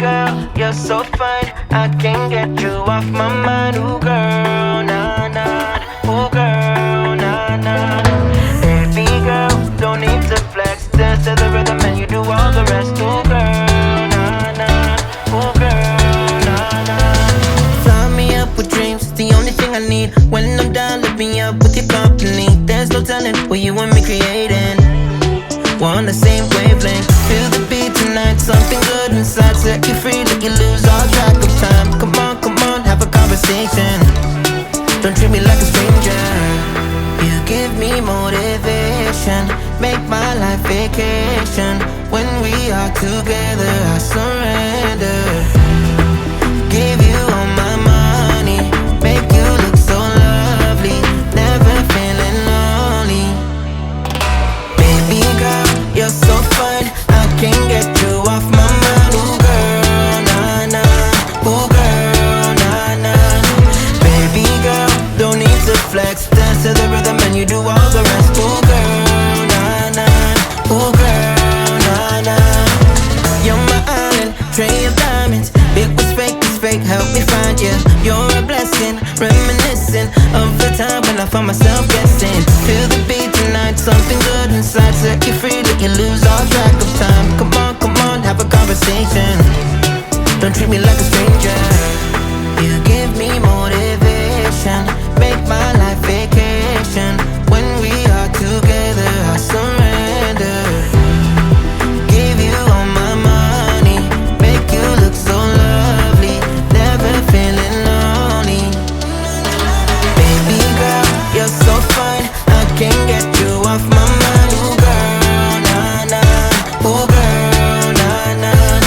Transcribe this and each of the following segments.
girl, you're so fine, I can't get you off my mind. Ooh girl, nah nah, ooh girl, nah nah. Baby girl, don't need to flex, dance to the rhythm and you do all the rest. Ooh girl, nah nah, ooh girl, nah nah. Fly me up with dreams, the only thing I need. When I'm down, lift me up with your company. There's no telling what you and me creating. We're on the same wavelength. Feel the beat tonight, something good inside. Set you free, let you lose all track of time. Come on, have a conversation. Don't treat me like a stranger. You give me motivation, make my life vacation. When we are together, I surrender. Give you all my money, make you look so lovely, never feeling lonely. Baby girl, you're so fine, I can't get you off my mind. Ooh girl, nah nah, ooh girl, nah nah. Baby girl, don't need to flex, dance to the rhythm and you do all the rest. Ooh girl, nah nah, ooh girl, nah nah. You're my island, tray of diamonds. It was fake, help me find you. You're a blessing, reminiscent of the time when I found myself guessing. Feel the beat tonight, something good inside. Set you free, let you lose all track of time. Come on, have a conversation. Don't treat me like a stranger. You give me motivation, make my life vacation. When we are together, I surrender. Give you all my money, make you look so lovely, never feeling lonely. Baby girl, you're so fine, I can't get you off my mind. Ooh girl, nah nah, ooh girl, nah nah.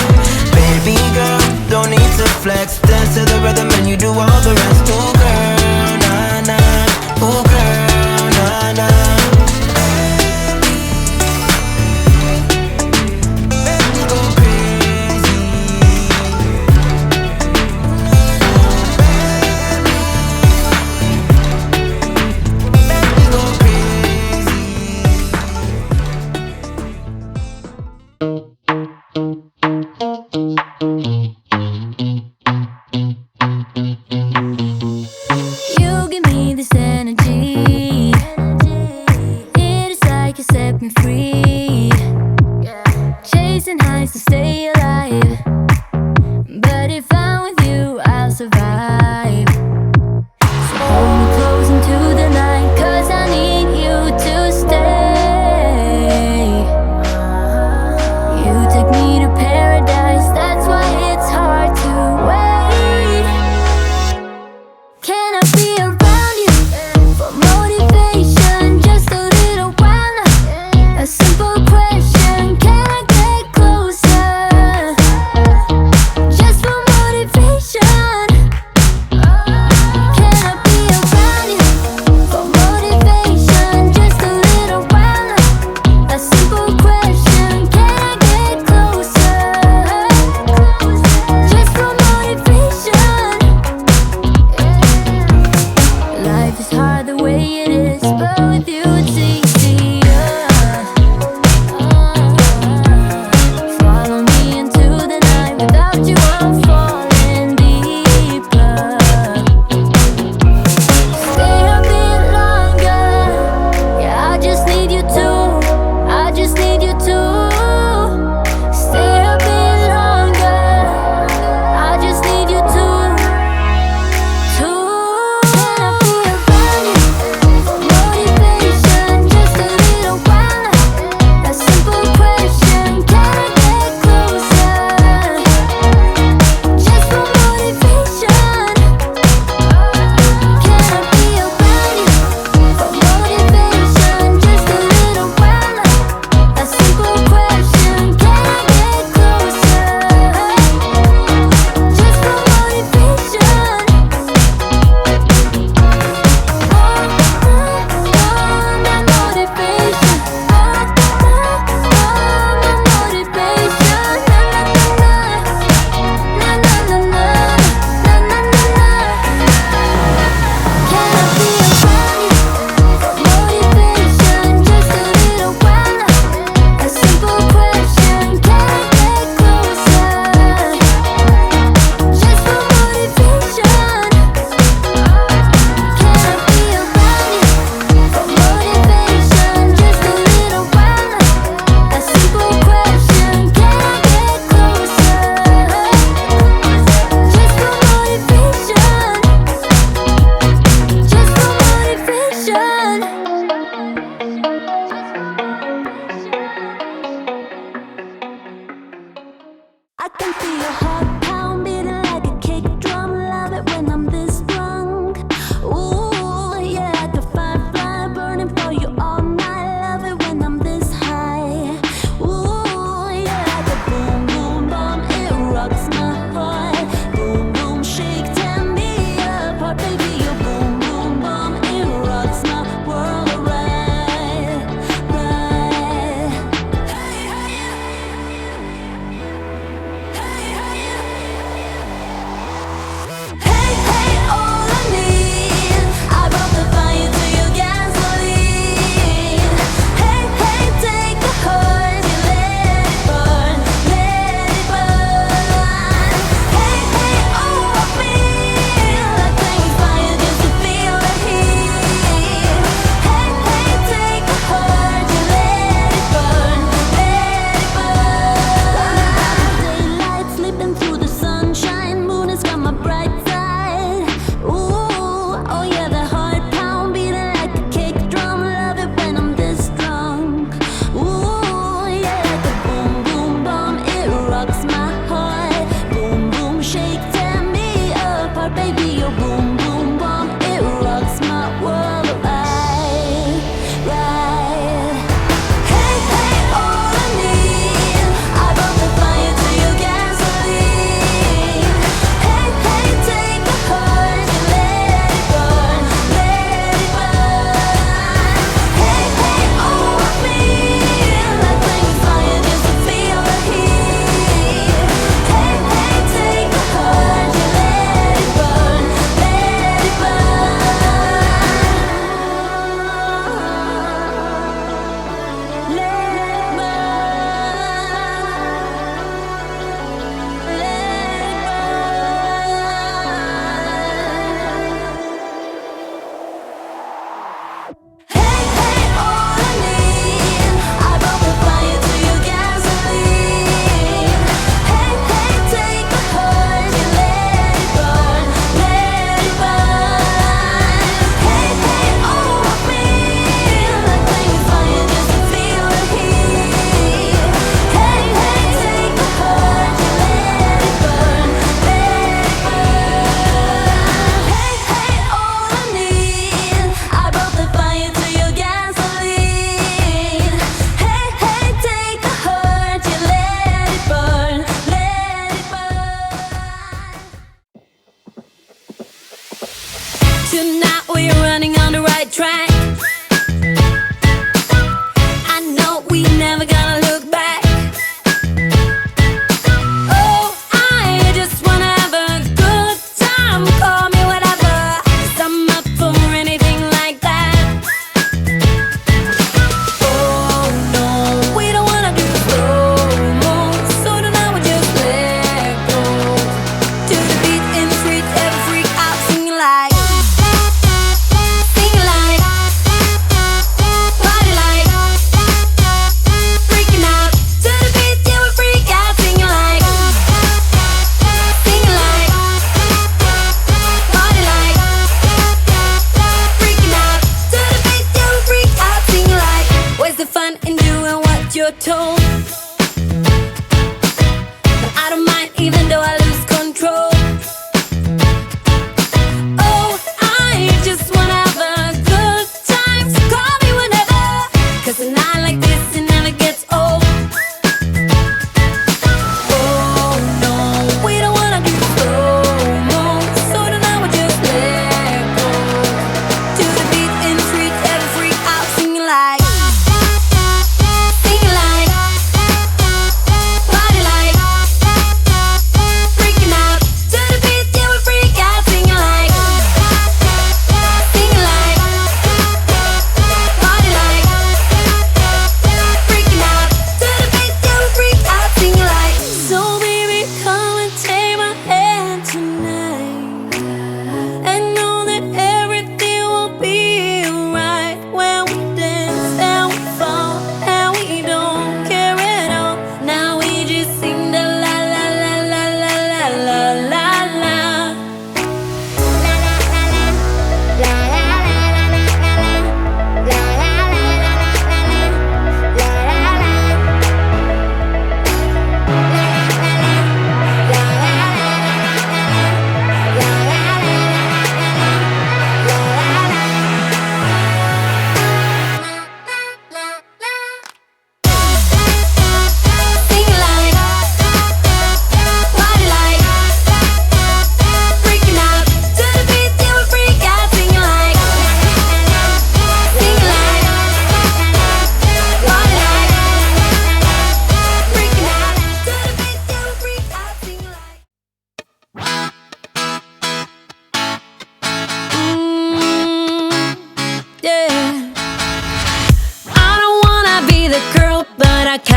Baby girl, don't need to flex. I can feel your heart pound beating like a kick drum. Love it when I'm this drunk. Ooh, yeah, I could fly burning for you all night. Love it when I'm this high. Ooh, yeah, like a boom boom bomb, it rocks my heart. Boom boom shake, tear me apart, baby. Your boom boom bomb, it rocks my world right, right. Hey, hey, all I need, I brought the fire to your gasoline. Hey, hey, take the heart, you let it burn, let it burn. Hey, hey, oh, I feel like playing fire just to feel the heat. Hey, hey, take the heart, you let it burn, let it burn. Daylight, sleeping through the sunshine, moon has got my bright side. Ooh, oh yeah, the heart pound beating like a kick drum. Love it when I'm this drunk. Ooh, yeah, like a boom boom bomb, it rocks my heart. Boom boom shake, tear me apart, baby. Your boom boom bomb, it rocks my world right, right. Hey, hey, all I need, I brought the fire to your gasoline. Hey, hey, take the heart, you let it burn, let it burn. Hey, hey, oh, I feel like playing fire just to feel the heat. Hey, hey, take the heart, you let it burn, let it burn. Let it Hey, hey, all I need, I brought the fire to your gasoline. Hey, hey, take the heart, you let it burn, let it burn. Hey, hey, oh, I feel like playing fire just to feel the heat. Hey, hey, take the heart, you let it burn, let it burn. Hey, hey, all I need, I brought the fire to your gasoline. Hey, hey, take the heart, you let it burn, let it burn. Tonight we're running on the right track. I know we never gonna look back. Oh, I just wanna have a good time. Call me whatever, 'cause I'm up for anything like that. Oh no, we don't wanna do slow-mo, so tonight we just let go. To the beat in the street, every freak out singing like, party like, freaking out. To the beat, yeah, we freak out singing like, party like, freaking out. To the beat, yeah, we freak out singing like. Where's the fun in doing what you're told? But I don't mind even though I lose control. Oh, I just wanna have a good time, so call me whenever, 'cause a night like this, it never gets old. Oh no, we don't wanna do slow-mo, so tonight we just let go. To the beat in the street, every freak out singing like,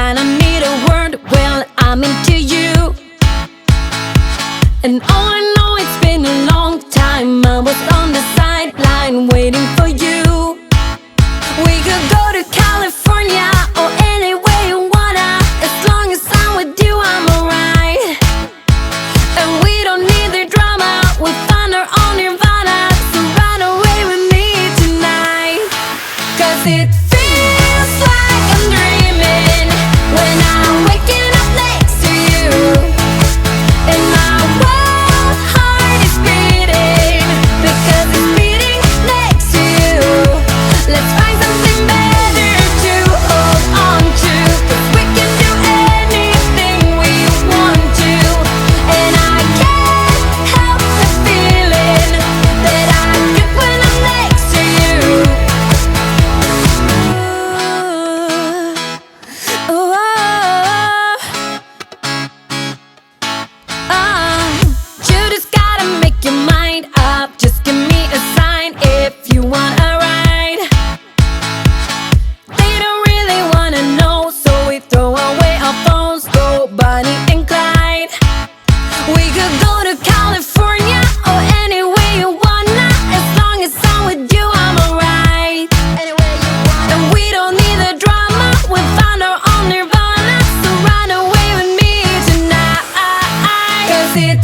kinda need a word. Well, I'm into you. And all I know, it's been a long time. I was on the sideline waiting for you. We could go to California or anywhere you wanna. As long as I'm with you, I'm alright. And we don't need the drama. We'll find our own nirvana. So run away with me tonight. 'Cause it feels like I'm dreaming when I'm waking up next to you. And my wild heart is beating because it's beating next to you. Let's find something better to hold on to. 'Cause we can do anything we want to. And I can't help the feeling that I get when I'm next to you. Ooh, you just gotta make your mind up. Just give me a sign if you want a ride. They don't really wanna know, so we throw away our phones, go Bonnie and Clyde. We could go to California or anywhere you wanna. As long as I'm with you, I'm alright. And we don't need the drama. We'll find our own nirvana. So run away with me tonight. 'Cause it